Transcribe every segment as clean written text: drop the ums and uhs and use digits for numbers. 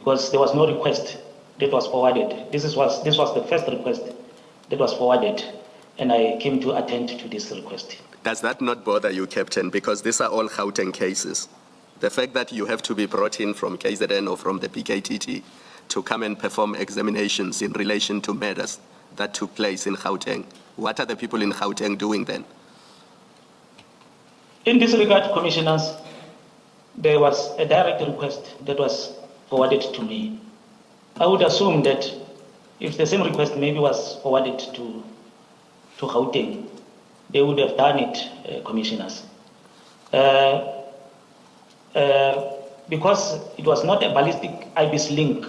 because there was no request that was forwarded. This was the first request that was forwarded, and I came to attend to this request. Does that not bother you, Captain? Because these are all Gauteng cases. The fact that you have to be brought in from KZN or from the PKTT to come and perform examinations in relation to matters that took place in Gauteng. What are the people in Gauteng doing then? In this regard, Commissioners, there was a direct request that was forwarded to me. I would assume that if the same request maybe was forwarded to Gauteng, they would have done it, Commissioners. Because it was not a ballistic IBIS link,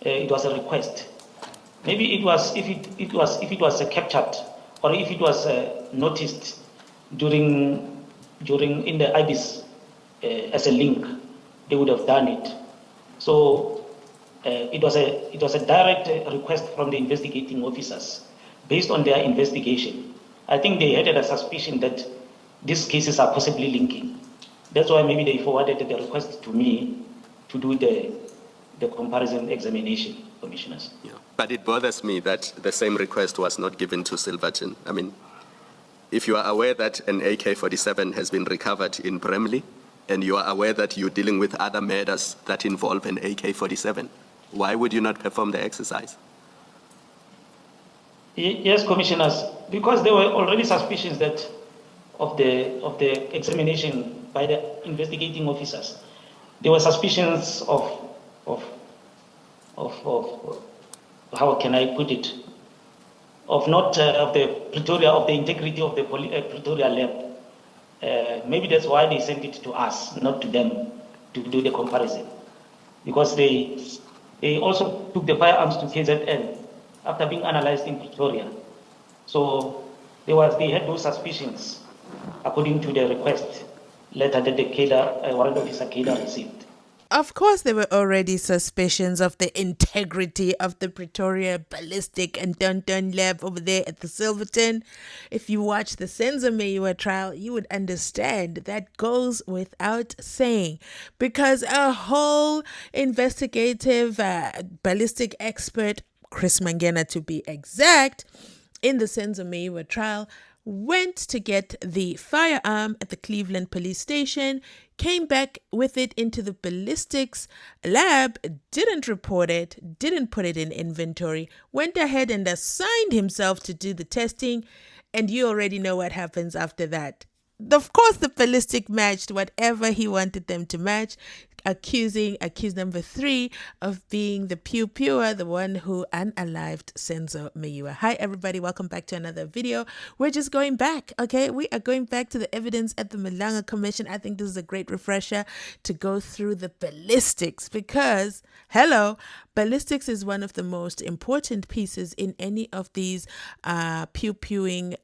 it was a request. Maybe it was if it was captured or if it was noticed during in the IBIS as a link, they would have done it. So it was a direct request from the investigating officers based on their investigation. I think they had a suspicion that these cases are possibly linking. That's why maybe they forwarded the request to me to do the comparison examination, Commissioners. Yeah. But it bothers me that the same request was not given to Silverton. I mean, if you are aware that an AK-47 has been recovered in Bramley, and you are aware that you're dealing with other matters that involve an AK-47, why would you not perform the exercise? Yes, Commissioners, because there were already suspicions that of the examination by the investigating officers. There were suspicions of how can I put it? Of not of the Pretoria, of the integrity of the Pretoria lab. Maybe that's why they sent it to us, not to them, to do the comparison, because they also took the firearms to KZN after being analyzed in Pretoria. So they had those suspicions, according to the request letter that the warrant officer Keda received. Of course, there were already suspicions of the integrity of the Pretoria Ballistic and Dun lab over there at the Silverton. If you watch the Senzo Mchunu trial, you would understand that goes without saying, because a whole investigative ballistic expert, Chris Mangena to be exact, in the Senzo Mchunu trial, went to get the firearm at the Cleveland police station, came back with it into the ballistics lab, didn't report it, didn't put it in inventory, went ahead and assigned himself to do the testing, and you already know what happens after that. Of course, the ballistic matched whatever he wanted them to match, accused number 3 of being the pewer, the one who unalived Senzo Mchunu. Hi, everybody. Welcome back to another video. We're just going back, okay? We are going back to the evidence at the Malanga Commission. I think this is a great refresher to go through the ballistics because, ballistics is one of the most important pieces in any of these pewing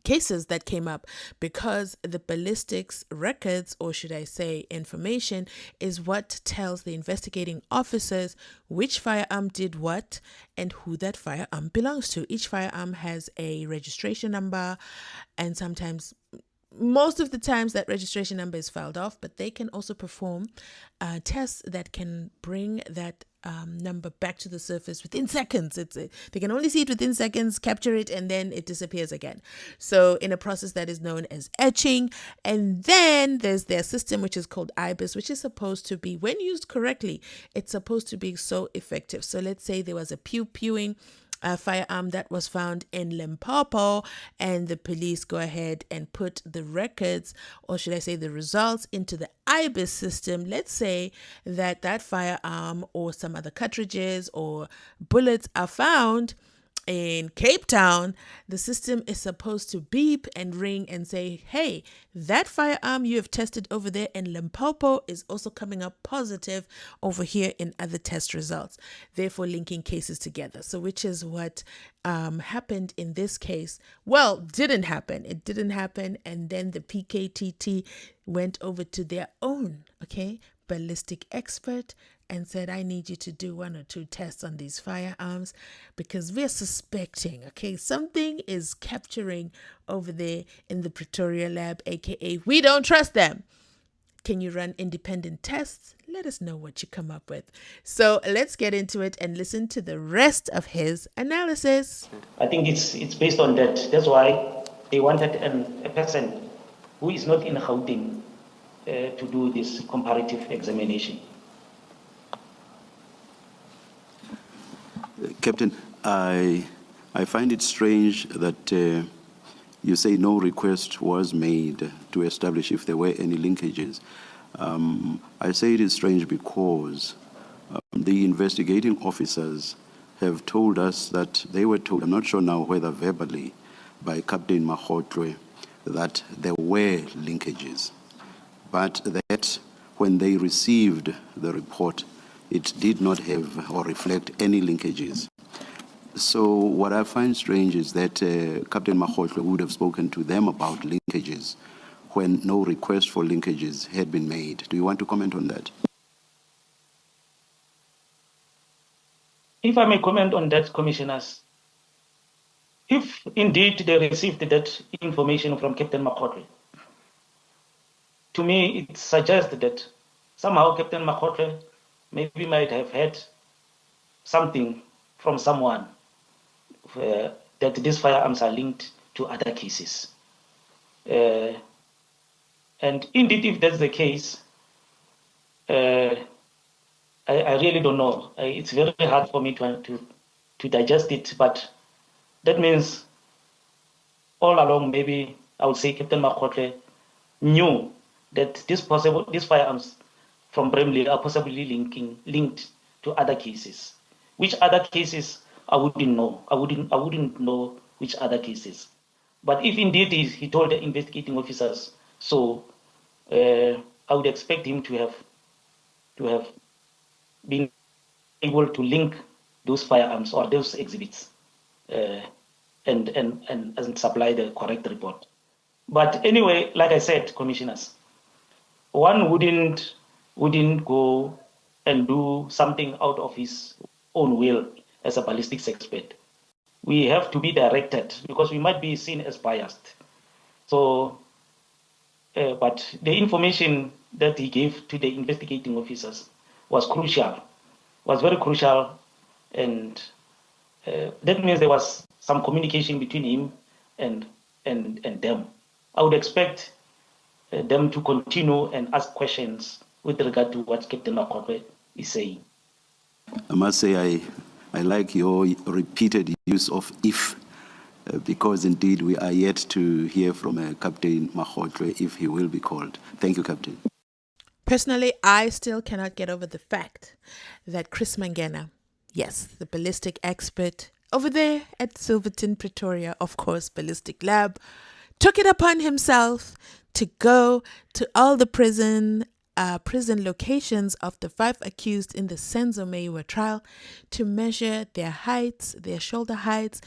cases that came up, because the ballistics records, or should I say information, is what tells the investigating officers which firearm did what and who that firearm belongs to. Each firearm has a registration number, and sometimes, most of the times, that registration number is filed off, but they can also perform tests that can bring that number back to the surface within seconds. They can only see it within seconds, capture it, and then it disappears again. So in a process that is known as etching. And then there's their system, which is called IBIS, which is supposed to be, when used correctly, it's supposed to be so effective. So let's say there was a pewing firearm that was found in Limpopo, and the police go ahead and put the records, or should I say the results, into the IBIS system. Let's say that firearm or some other cartridges or bullets are found in Cape Town. The system is supposed to beep and ring and say, hey, that firearm you have tested over there in Limpopo is also coming up positive over here in other test results, therefore linking cases together. So which is what happened in this case. Well, didn't happen. It didn't happen. And then the PKTT went over to their own, ballistic expert and said, I need you to do 1 or 2 tests on these firearms because we're suspecting, something is capturing over there in the Pretoria lab, aka we don't trust them. Can you run independent tests? Let us know what you come up with. So let's get into it and listen to the rest of his analysis. I think it's based on that. That's why they wanted a person who is not in Gauteng to do this comparative examination. Captain, I find it strange that you say no request was made to establish if there were any linkages. I say it is strange because the investigating officers have told us that they were told, I'm not sure now whether verbally, by Captain Makgotle, that there were linkages, but that when they received the report, it did not have or reflect any linkages. So what I find strange is that Captain Makgotle would have spoken to them about linkages when no request for linkages had been made. Do you want to comment on that? If I may comment on that, Commissioners, if indeed they received that information from Captain Makgotle, to me it suggests that somehow Captain Makgotle maybe might have had something from someone that these firearms are linked to other cases. And indeed, if that's the case, I really don't know. It's very hard for me to digest it, but that means all along, maybe I would say Captain Makgotle knew that these firearms from Bramley are possibly linked to other cases. Which other cases, I wouldn't know. I wouldn't know which other cases. But if indeed he told the investigating officers, so I would expect him to have been able to link those firearms or those exhibits and supply the correct report. But anyway, like I said, Commissioners, one wouldn't go and do something out of his own will as a ballistics expert. We have to be directed because we might be seen as biased. So, but the information that he gave to the investigating officers was crucial, was very crucial, and that means there was some communication between him and them. I would expect them to continue and ask questions with regard to what Captain Makgotle is saying. I must say I like your repeated use of if, because indeed we are yet to hear from Captain Makgotle if he will be called. Thank you, Captain. Personally, I still cannot get over the fact that Chris Mangena, yes, the ballistic expert over there at Silverton, Pretoria, of course, Ballistic Lab, took it upon himself to go to all the prison locations of the 5 accused in the Senzo Mchunu trial to measure their heights, their shoulder heights,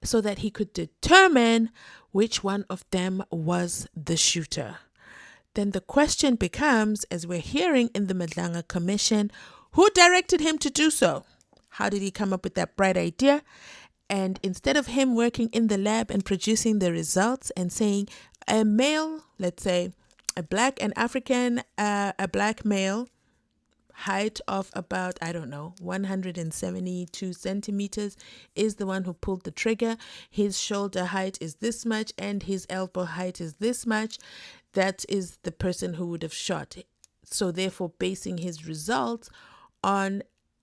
so that he could determine which one of them was the shooter. Then the question becomes, as we're hearing in the Madlanga Commission, who directed him to do so? How did he come up with that bright idea? And instead of him working in the lab and producing the results and saying a male, let's say a black and African, a black male, height of about, 172 centimeters is the one who pulled the trigger. His shoulder height is this much and his elbow height is this much. That is the person who would have shot. So therefore basing his results on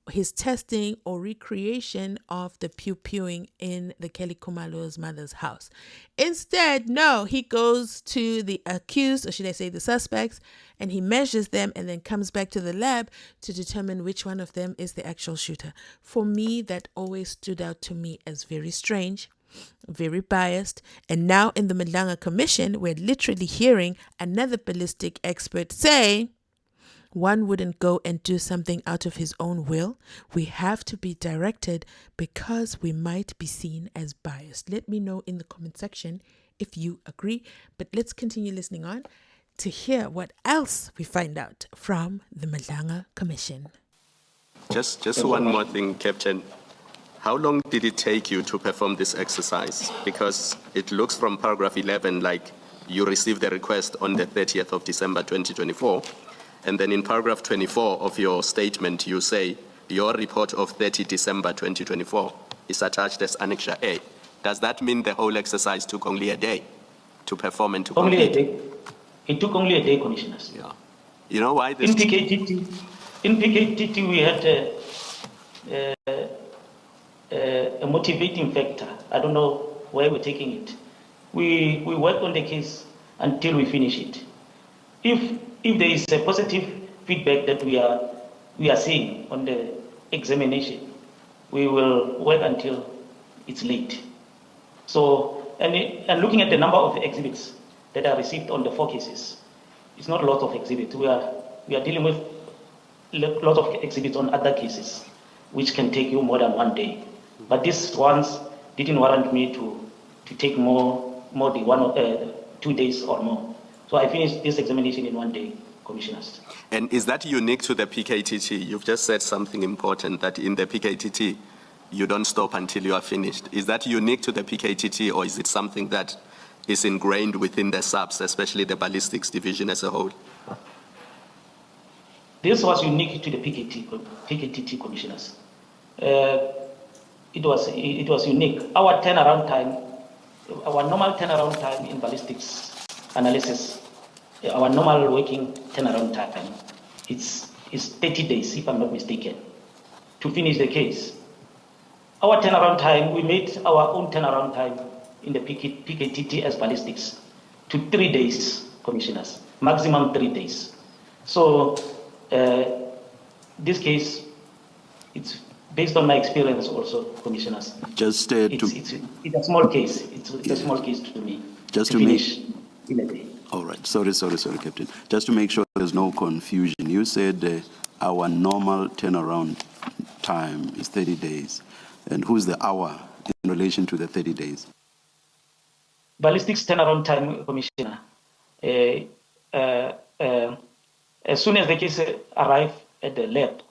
his testing or recreation of the pew-pewing in the Kelly Khumalo's mother's house. Instead, no, he goes to the accused, or should I say the suspects, and he measures them and then comes back to the lab to determine which one of them is the actual shooter. For me, that always stood out to me as very strange, very biased. And now in the Madlanga Commission, we're literally hearing another ballistic expert say, one wouldn't go and do something out of his own will. We have to be directed because we might be seen as biased. Let me know in the comment section if you agree. But let's continue listening on to hear what else we find out from the Madlanga Commission. Just one more thing, Captain. How long did it take you to perform this exercise? Because it looks from paragraph 11 like you received the request on the 30th of December 2024. And then in paragraph 24 of your statement, you say your report of 30 December 2024 is attached as Annexure A. Does that mean the whole exercise took only a day to perform and to Only a complete? day. It took only a day, Commissioners. Yeah. You know why this? In PKTT, we had a motivating factor. I don't know where we're taking it. We work on the case until we finish it. If there is a positive feedback that we are seeing on the examination, we will work until it's late. So, and looking at the number of exhibits that are received on the 4 cases, it's not a lot of exhibits. We are dealing with a lot of exhibits on other cases, which can take you more than 1 day. But these ones didn't warrant me to take more than 2 days or more. So I finished this examination in 1 day, Commissioners. And is that unique to the PKTT? You've just said something important, that in the PKTT, you don't stop until you are finished. Is that unique to the PKTT, or is it something that is ingrained within the subs, especially the ballistics division as a whole? This was unique to the PKTT, Commissioners. It was unique. Our turnaround time, our normal turnaround time in ballistics analysis, our normal working turnaround time, is 30 days, if I'm not mistaken, to finish the case. Our turnaround time, we made our own turnaround time in the PKTT as ballistics to 3 days, Commissioners, maximum 3 days. So this case, it's based on my experience also, Commissioners. Just it's a small case. It's a small case to me. Just to to finish in a day. All right. Sorry, Captain. Just to make sure there's no confusion, you said our normal turnaround time is 30 days. And who's the hour in relation to the 30 days? Ballistics turnaround time, Commissioner. As soon as the case arrives at the lab.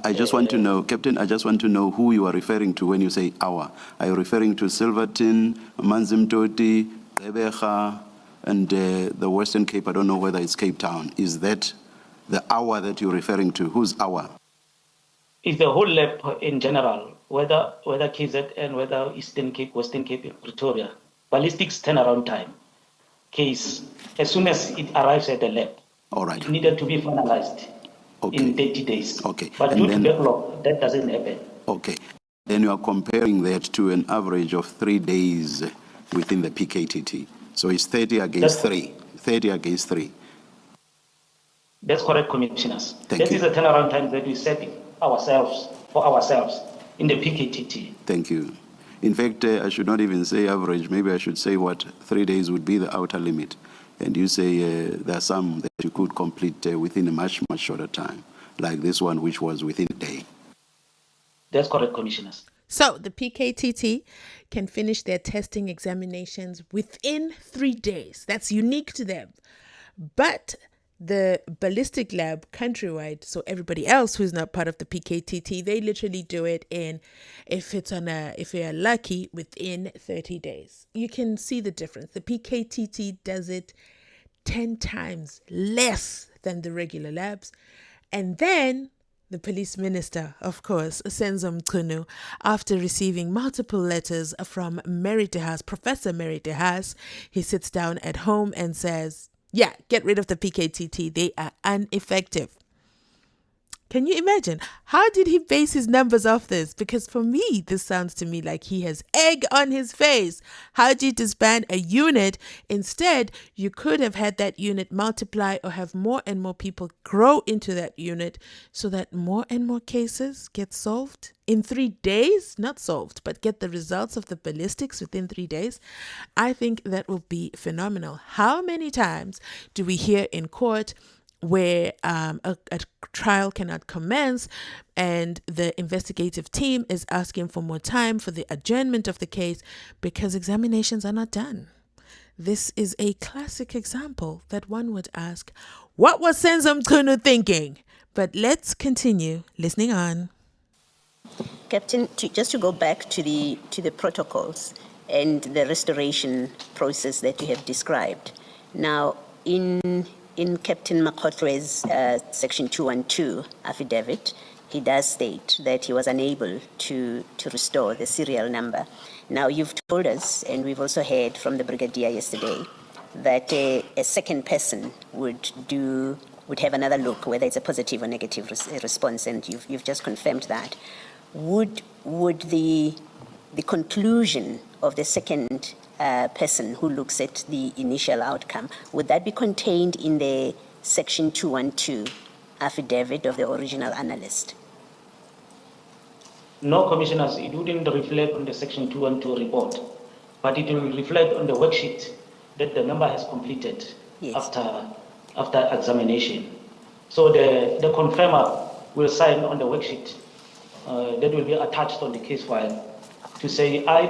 I just want to know, Captain, I just want to know who you are referring to when you say hour. Are you referring to Silverton, Manzimtoti, Rebeja, and the Western Cape? I don't know whether it's Cape Town. Is that the hour that you're referring to? Whose hour? It's the whole lab in general, whether KZN, whether Eastern Cape, Western Cape, Pretoria. Ballistics turnaround time case, as soon as it arrives at the lab, all right, it needed to be finalized in 30 days. Okay. But due to backlog, that doesn't happen. Okay. Then you are comparing that to an average of 3 days within the PKTT. So it's 30 against 3. 30 against 3. That's correct, Commissioners. Thank you. That is the turnaround time that we set for ourselves in the PKTT. Thank you. In fact, I should not even say average. Maybe I should say 3 days would be the outer limit. And you say there are some that you could complete within a much, much shorter time, like this one, which was within a day. That's correct, Commissioners. So the PKTT can finish their testing examinations within 3 days. That's unique to them. But the ballistic lab countrywide, so everybody else who's not part of the PKTT, they literally do it if we are lucky, within 30 days. You can see the difference. The PKTT does it 10 times less than the regular labs. And then the police minister, of course, Senzo Mchunu, after receiving multiple letters from Professor Mary De Haas, he sits down at home and says, yeah, get rid of the PKTT. They are ineffective. Can you imagine? How did he base his numbers off this? Because for me, this sounds to me like he has egg on his face. How do you disband a unit? Instead, you could have had that unit multiply or have more and more people grow into that unit so that more and more cases get solved in 3 days. Not solved, but get the results of the ballistics within 3 days. I think that will be phenomenal. How many times do we hear in court where a trial cannot commence and the investigative team is asking for more time for the adjournment of the case because examinations are not done? This is a classic example that one would ask, what was Senzo Mchunu thinking? But let's continue listening on. Captain, just to go back to the protocols and the restoration process that you have described. Now, in Captain Makotre's Section 212 affidavit, he does state that he was unable to restore the serial number. Now, you've told us, and we've also heard from the Brigadier yesterday, that a second person would have another look, whether it's a positive or negative response, and you've just confirmed that. Would the conclusion of the second person who looks at the initial outcome, would that be contained in the Section 212 affidavit of the original analyst? No, Commissioners, it wouldn't reflect on the Section 212 report, but it will reflect on the worksheet that the member has completed. Yes. after examination. So the confirmer will sign on the worksheet that will be attached on the case file to say, I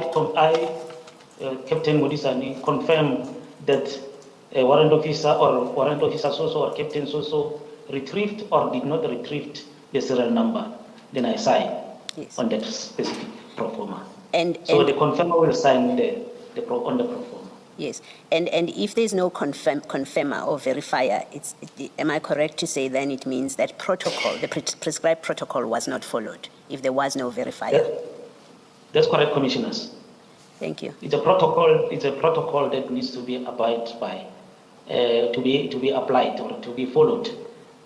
Captain Modisani, confirm that a warrant officer so-so or Captain so-so retrieved or did not retrieve the serial number. Then I sign. Yes. On that specific pro forma. So the confirmer will sign on the pro forma. Yes, and if there's no confirmer or verifier, am I correct to say then it means that protocol, the prescribed protocol, was not followed if there was no verifier? That's correct, Commissioners. Thank you. It's a protocol that needs to be abided by, to be applied or to be followed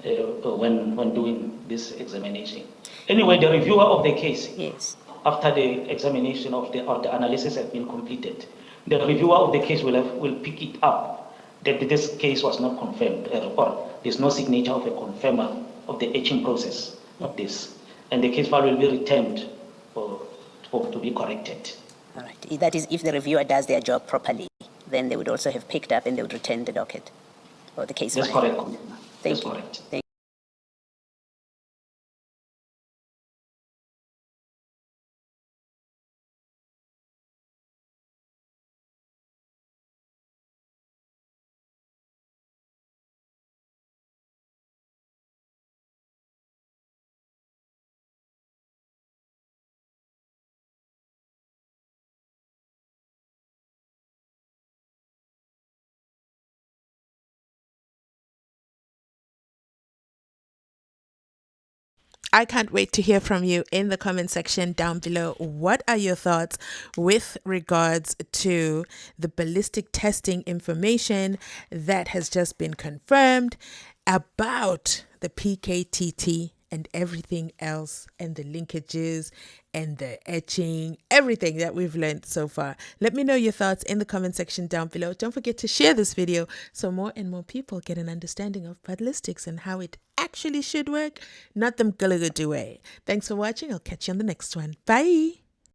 when doing this examination. Anyway, the reviewer of the case, yes, after the examination or the analysis has been completed, the reviewer of the case will pick it up that this case was not confirmed, or there's no signature of a confirmer of the etching process of this, and the case file will be returned to be corrected. All right. That is, if the reviewer does their job properly, then they would also have picked up and they would return the docket or the case file. That's correct. Thank you. Correct. Thank I can't wait to hear from you in the comment section down below. What are your thoughts with regards to the ballistic testing information that has just been confirmed about the PKTT and everything else, and the linkages and the etching, everything that we've learned so far? Let me know your thoughts in the comment section down below. Don't forget to share this video so more and more people get an understanding of ballistics and how it actually should work, not them gulliga way. Thanks for watching. I'll catch you on the next one. Bye.